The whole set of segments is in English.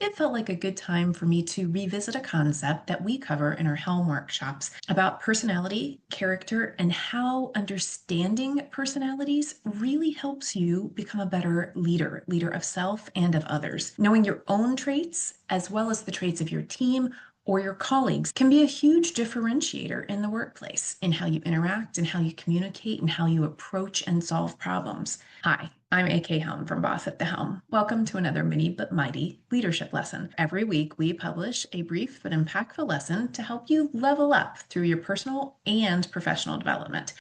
It felt like a good time for me to revisit a concept that we cover in our Helm workshops about personality, character, and how understanding personalities really helps you become a better leader of self and of others. Knowing your own traits, as well as the traits of your team or your colleagues, can be a huge differentiator in the workplace in how you interact and how you communicate and how you approach and solve problems. Hi, I'm AK Helm from Boss at the Helm. Welcome to another mini but mighty leadership lesson. Every week, we publish a brief but impactful lesson to help you level up through your personal and professional development.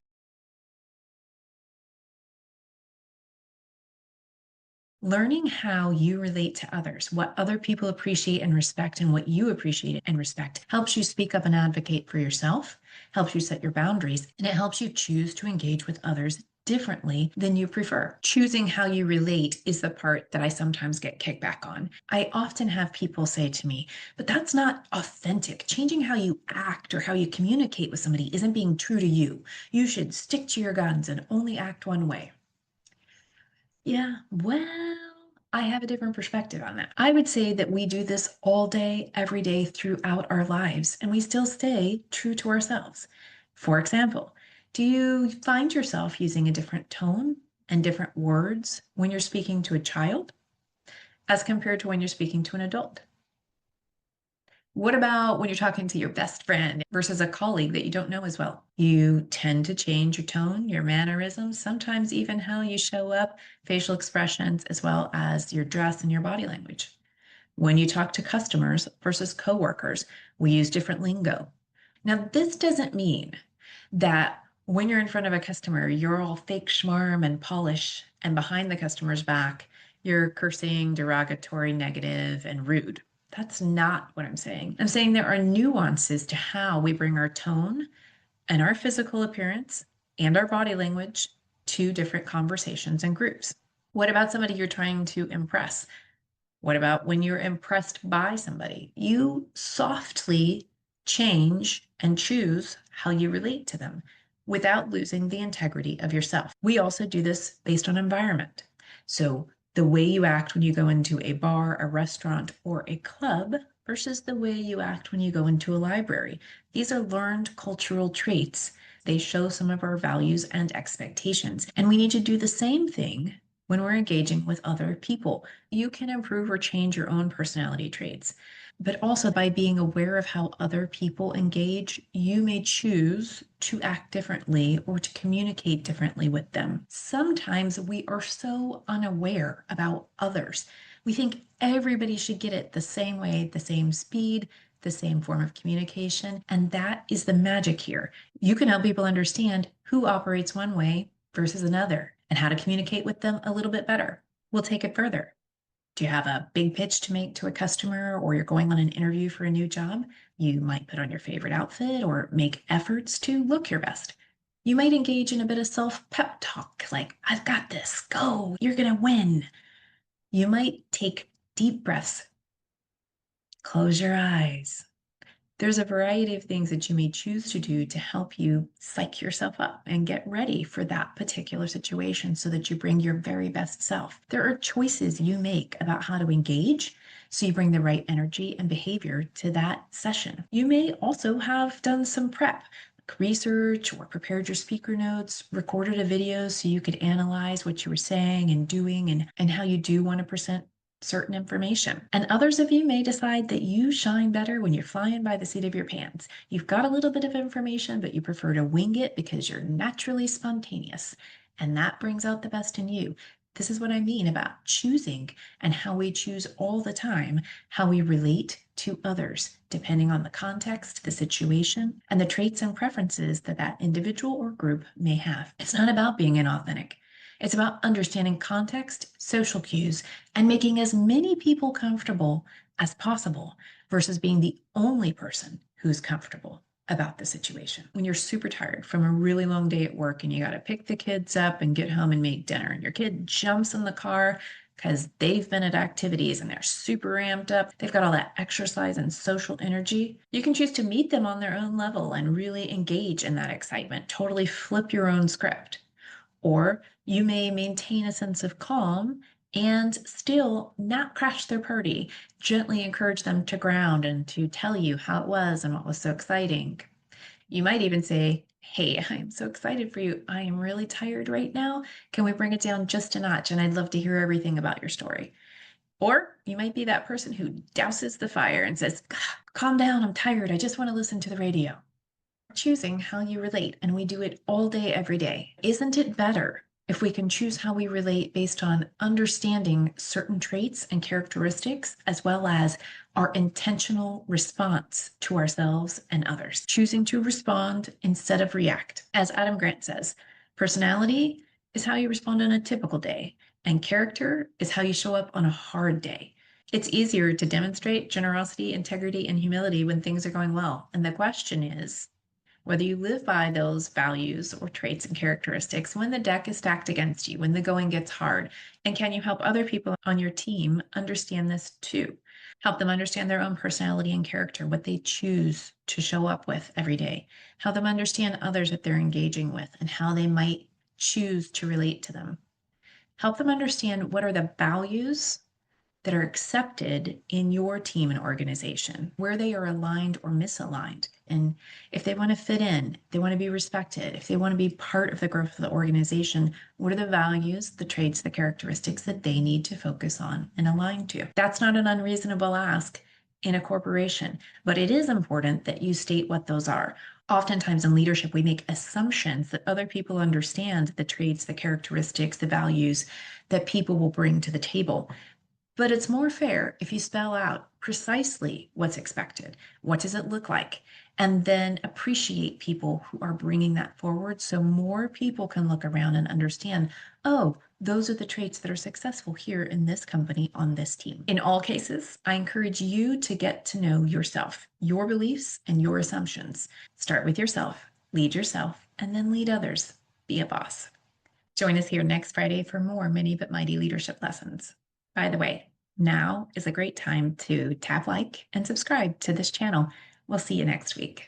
Learning how you relate to others, what other people appreciate and respect, and what you appreciate and respect helps you speak up and advocate for yourself, helps you set your boundaries, and it helps you choose to engage with others differently than you prefer. Choosing how you relate is the part that I sometimes get kickback on. I often have people say to me, but that's not authentic. Changing how you act or how you communicate with somebody isn't being true to you. You should stick to your guns and only act one way. Yeah, well, I have a different perspective on that. I would say that we do this all day, every day throughout our lives, and we still stay true to ourselves. For example, do you find yourself using a different tone and different words when you're speaking to a child as compared to when you're speaking to an adult? What about when you're talking to your best friend versus a colleague that you don't know as well? You tend to change your tone, your mannerisms, sometimes even how you show up, facial expressions, as well as your dress and your body language. When you talk to customers versus coworkers, we use different lingo. Now, this doesn't mean that when you're in front of a customer, you're all fake schmarm and polish, and behind the customer's back, you're cursing, derogatory, negative, and rude. That's not what I'm saying. I'm saying there are nuances to how we bring our tone and our physical appearance and our body language to different conversations and groups. What about somebody you're trying to impress? What about when you're impressed by somebody? You softly change and choose how you relate to them without losing the integrity of yourself. We also do this based on environment. So the way you act when you go into a bar, a restaurant, or a club versus the way you act when you go into a library. These are learned cultural traits. They show some of our values and expectations. And we need to do the same thing when we're engaging with other people. You can improve or change your own personality traits, but also by being aware of how other people engage, you may choose to act differently or to communicate differently with them. Sometimes we are so unaware about others. We think everybody should get it the same way, the same speed, the same form of communication. And that is the magic here. You can help people understand who operates one way versus another and how to communicate with them a little bit better. We'll take it further. Do you have a big pitch to make to a customer, or you're going on an interview for a new job? You might put on your favorite outfit or make efforts to look your best. You might engage in a bit of self-pep talk, like, I've got this, go, you're going to win. You might take deep breaths, close your eyes. There's a variety of things that you may choose to do to help you psych yourself up and get ready for that particular situation so that you bring your very best self. There are choices you make about how to engage so you bring the right energy and behavior to that session. You may also have done some prep, like research, or prepared your speaker notes, recorded a video so you could analyze what you were saying and doing and how you do want to present certain information. And others of you may decide that you shine better when you're flying by the seat of your pants. You've got a little bit of information, but you prefer to wing it because you're naturally spontaneous. And that brings out the best in you. This is what I mean about choosing and how we choose all the time, how we relate to others, depending on the context, the situation, and the traits and preferences that that individual or group may have. It's not about being inauthentic. It's about understanding context, social cues, and making as many people comfortable as possible versus being the only person who's comfortable about the situation. When you're super tired from a really long day at work and you got to pick the kids up and get home and make dinner, and your kid jumps in the car because they've been at activities and they're super amped up, they've got all that exercise and social energy, you can choose to meet them on their own level and really engage in that excitement, totally flip your own script. Or you may maintain a sense of calm and still not crash their party. Gently encourage them to ground and to tell you how it was and what was so exciting. You might even say, "Hey, I'm so excited for you. I am really tired right now. Can we bring it down just a notch? And I'd love to hear everything about your story." Or you might be that person who douses the fire and says, "Calm down, I'm tired. I just want to listen to the radio." Choosing how you relate, and we do it all day, every day. Isn't it better if we can choose how we relate based on understanding certain traits and characteristics, as well as our intentional response to ourselves and others? Choosing to respond instead of react. As Adam Grant says, personality is how you respond on a typical day, and character is how you show up on a hard day. It's easier to demonstrate generosity, integrity, and humility when things are going well. And the question is, whether you live by those values or traits and characteristics when the deck is stacked against you, when the going gets hard, and can you help other people on your team understand this too? Help them understand their own personality and character, what they choose to show up with every day. Help them understand others that they're engaging with and how they might choose to relate to them. Help them understand what are the values that are accepted in your team and organization, where they are aligned or misaligned. And if they want to fit in, they want to be respected, if they want to be part of the growth of the organization, what are the values, the traits, the characteristics that they need to focus on and align to? That's not an unreasonable ask in a corporation, but it is important that you state what those are. Oftentimes in leadership, we make assumptions that other people understand the traits, the characteristics, the values that people will bring to the table. But it's more fair if you spell out precisely what's expected. What does it look like? And then appreciate people who are bringing that forward so more people can look around and understand, oh, those are the traits that are successful here in this company on this team. In all cases, I encourage you to get to know yourself, your beliefs, and your assumptions. Start with yourself, lead yourself, and then lead others. Be a boss. Join us here next Friday for more Many But Mighty leadership lessons. By the way, now is a great time to tap like and subscribe to this channel. We'll see you next week.